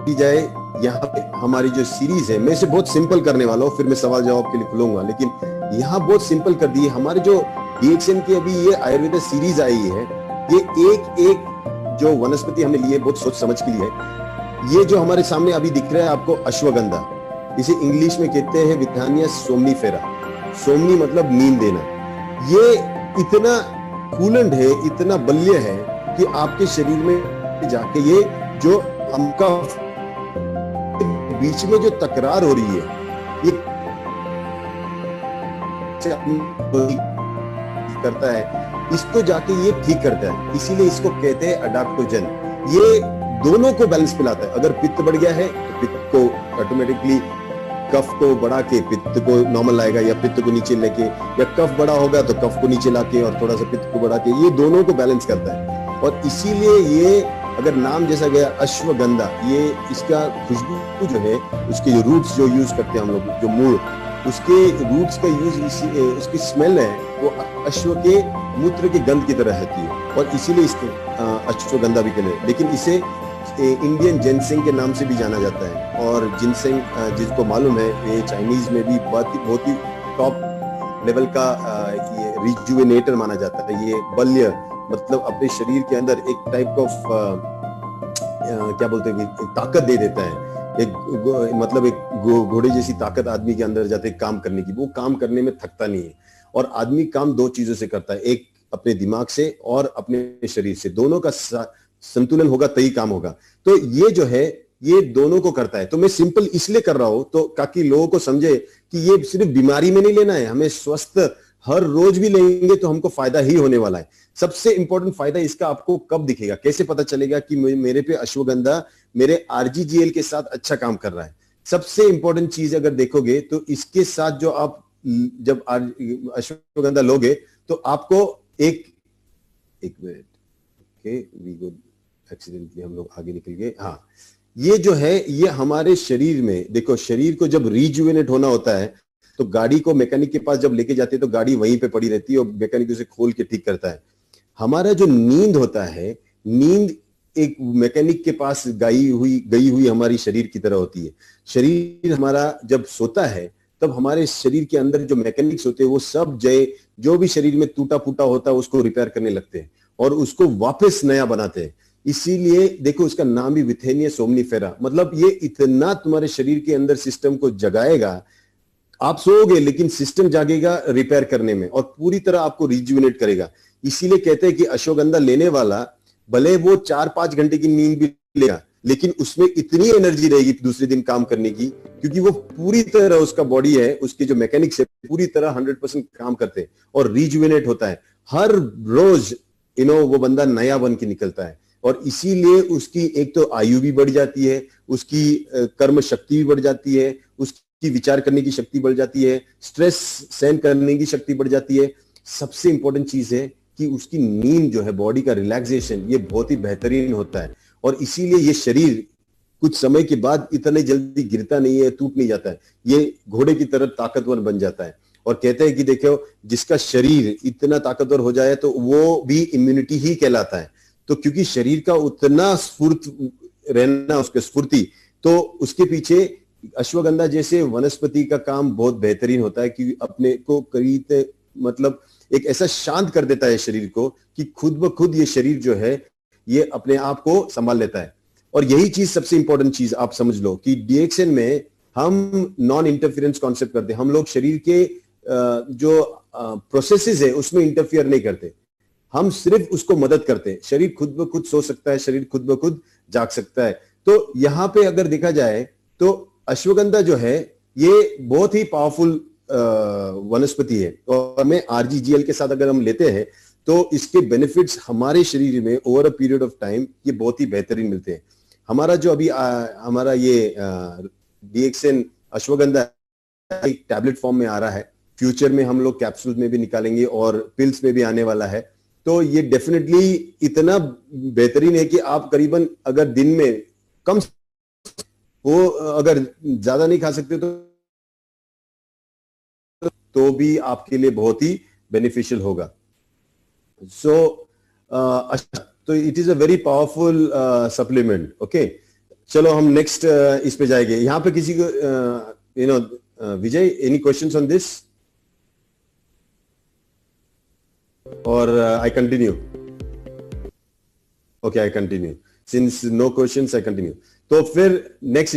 की जाए, यहाँ पे हमारी जो सीरीज है, मैं इसे बहुत सिंपल करने वाला हूँ, फिर मैं सवाल जवाब के लिए खुलूंगा, लेकिन यहाँ बहुत सिंपल कर दी है। हमारे जो डीएक्सएन की अभी ये आयुर्वेदा सीरीज आई है, ये एक एक जो वनस्पति हमने ली है बहुत सोच समझ के लिए है। ये जो हमारे सामने अभी दिख रहा है आपको अश्वगंधा, इसे इंग्लिश में कहते हैं विथानिया सोमनीफेरा। सोमनी मतलब नींद देना। ये इतना कूलेंट है, इतना बल्य है कि आपके शरीर में जाके ये जो हमका बीच में जो तकरार हो रही है, ये करता है, इसको जाके ये ठीक करता है। इसीलिए इसको कहते हैं अडाप्टोजन। ये दोनों को बैलेंस पे लाता है। अगर पित्त बढ़ गया है तो पित्त को ऑटोमेटिकली, कफ को बढ़ा के पित्त को नॉर्मल लाएगा, या पित्त को नीचे लेके, या कफ बड़ा होगा तो कफ को नीचे लाके और थोड़ा सा पित्त को बढ़ा के, ये दोनों को बैलेंस करता है। और इसीलिए ये अगर नाम जैसा गया अश्वगंधा, ये इसका खुशबू जो है, उसके जो रूट्स जो यूज करते हैं हम लोग, जो मूल उसके रूट्स का यूज, उसकी स्मेल है वो अश्व के मूत्र के गंध की तरह रहती है, और इसीलिए इसको अश्वगंधा भी कहते हैं। लेकिन इसे इंडियन जिनसेंग के नाम से भी जाना जाता है। और जिनसेंग जिसको मालूम है, ये चाइनीज में भी बहुत ही टॉप लेवल का ये रिजुवेनेटर माना जाता है। ये बल्य मतलब अपने शरीर के अंदर एक टाइप ऑफ क्या बोलते हैं, ताकत दे देता है। मतलब एक घोड़े जैसी ताकत आदमी के अंदर जाते काम करने की, वो काम करने में थकता नहीं है। और आदमी काम दो चीजों से करता है, एक अपने दिमाग से और अपने शरीर से, दोनों का संतुलन होगा तभी काम होगा। तो ये जो है ये दोनों को करता है। तो मैं सिंपल इसलिए कर रहा हूं तो ताकि लोगों को समझे कि ये सिर्फ बीमारी में नहीं लेना है, हमें स्वस्थ हर रोज भी लेंगे तो हमको फायदा ही होने वाला है। सबसे इंपॉर्टेंट फायदा इसका आपको कब दिखेगा, कैसे पता चलेगा कि मेरे पे अश्वगंधा मेरे आरजीजीएल के साथ अच्छा काम कर रहा है। सबसे इंपॉर्टेंट चीज अगर देखोगे तो इसके साथ जो आप जब अश्वगंधा लोगे तो आपको एक minute, okay we go accidentally हम लोग आगे निकल गए। हाँ, ये जो है ये हमारे शरीर में देखो, शरीर को जब रिजुवेनेट होना होता है तो गाड़ी को मैकेनिक के पास जब लेके जाते हैं तो गाड़ी वहीं पे पड़ी रहती है और मैकेनिक उसे खोल के ठीक करता है। हमारा जो नींद होता है, नींद एक मैकेनिक के पास गई हुई हमारी शरीर की तरह होती है। शरीर हमारा जब सोता है तब हमारे शरीर के अंदर जो मैकेनिक्स होते हैं वो सब जो भी शरीर में टूटा फूटा होता है उसको रिपेयर करने लगते हैं और उसको वापस नया बनाते हैं। इसीलिए देखो उसका नाम भी विथेनिया सोमनीफेरा, मतलब ये इतना तुम्हारे शरीर के अंदर सिस्टम को जगाएगा। आप सोओगे लेकिन सिस्टम जागेगा रिपेयर करने में और पूरी तरह आपको रिजुवेनेट करेगा। इसीलिए कहते हैं कि अश्वगंधा लेने वाला भले वो 4-5 घंटे की नींद भी लेगा, लेकिन उसमें इतनी एनर्जी रहेगी दूसरे दिन काम करने की, क्योंकि वो पूरी तरह उसका बॉडी है, उसके जो मैकेनिक्स है पूरी तरह 100% काम करते हैं और रिजुवेनेट होता है। हर रोज वो बंदा नया बन के निकलता है। और इसीलिए उसकी एक तो आयु भी बढ़ जाती है, उसकी कर्म शक्ति भी बढ़ जाती है, उसकी विचार करने की शक्ति बढ़ जाती है, स्ट्रेस सहन करने की शक्ति बढ़ जाती है। सबसे इंपॉर्टेंट चीज है कि उसकी नींद जो है, बॉडी का रिलैक्सेशन, ये बहुत ही बेहतरीन होता है। और इसीलिए ये शरीर कुछ समय के बाद इतने जल्दी गिरता नहीं है, टूट नहीं जाता है, ये घोड़े की तरह ताकतवर बन जाता है। और कहते हैं कि देखो जिसका शरीर इतना ताकतवर हो जाए तो वो भी इम्यूनिटी ही कहलाता है। तो क्योंकि शरीर का उतना स्फूर्त रहना, उसके स्फूर्ति, तो उसके पीछे अश्वगंधा जैसे वनस्पति का काम बहुत बेहतरीन होता है कि अपने को करीब मतलब एक ऐसा शांत कर देता है शरीर को कि खुद ब खुद ये शरीर जो है ये अपने आप को संभाल लेता है। और यही चीज सबसे इंपॉर्टेंट चीज आप समझ लो कि डीएक्सएन में हम नॉन इंटरफेरेंस कॉन्सेप्ट करते हैं। हम लोग शरीर के जो प्रोसेसेस है उसमें इंटरफियर नहीं करते, हम सिर्फ उसको मदद करते हैं। शरीर खुद ब खुद सो सकता है, शरीर खुद ब खुद जाग सकता है। तो यहाँ पे अगर देखा जाए तो अश्वगंधा जो है ये बहुत ही पावरफुल वनस्पति है। और हमें आरजीजीएल के साथ अगर हम लेते हैं तो इसके बेनिफिट्स हमारे शरीर में over a period of time ये बहुत ही बेहतरीन मिलते हैं। हमारा जो अभी हमारा ये डीएक्सएन अश्वगंधा एक टैबलेट फॉर्म में आ रहा है, फ्यूचर में हम लोग कैप्सूल में भी निकालेंगे और पिल्स में भी आने वाला है। तो ये डेफिनेटली इतना बेहतरीन है कि आप करीबन अगर दिन में कम, वो अगर ज्यादा नहीं खा सकते तो भी आपके लिए बहुत ही बेनिफिशियल होगा। तो it is a very powerful supplement. Okay, चलो हम नेक्स्ट इस पे जाएंगे। यहां पे किसी को विजय एनी क्वेश्चंस ऑन दिस और I continue? Okay I continue, since no questions I continue. तो फिर नेक्स्ट